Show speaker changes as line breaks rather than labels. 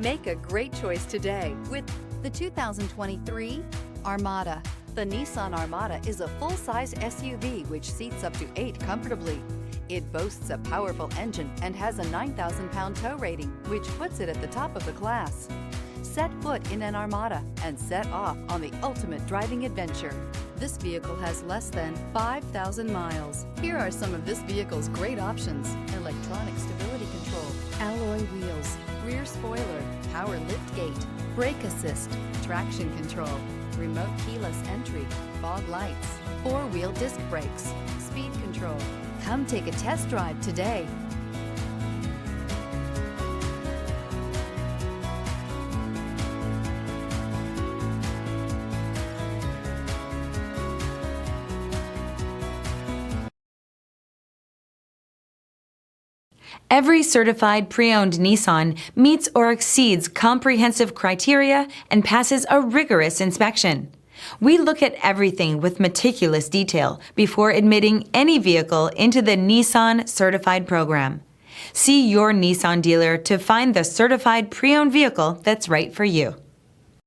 Make a great choice today with the 2023 Armada. The Nissan Armada is a full-size SUV which seats up to 8 comfortably. It boasts a powerful engine and has a 9,000-pound tow rating, which puts it at the top of the class. Set foot in an Armada and set off on the ultimate driving adventure. This vehicle has less than 5,000 miles. Here are some of this vehicle's great options: electronic stability control, alloy wheels, rear spoiler, power liftgate, brake assist, traction control, remote keyless entry, fog lights, 4-wheel disc brakes, speed control. Come take a test drive today.
Every certified pre-owned Nissan meets or exceeds comprehensive criteria and passes a rigorous inspection. We look at everything with meticulous detail before admitting any vehicle into the Nissan Certified program. See your Nissan dealer to find the certified pre-owned vehicle that's right for you.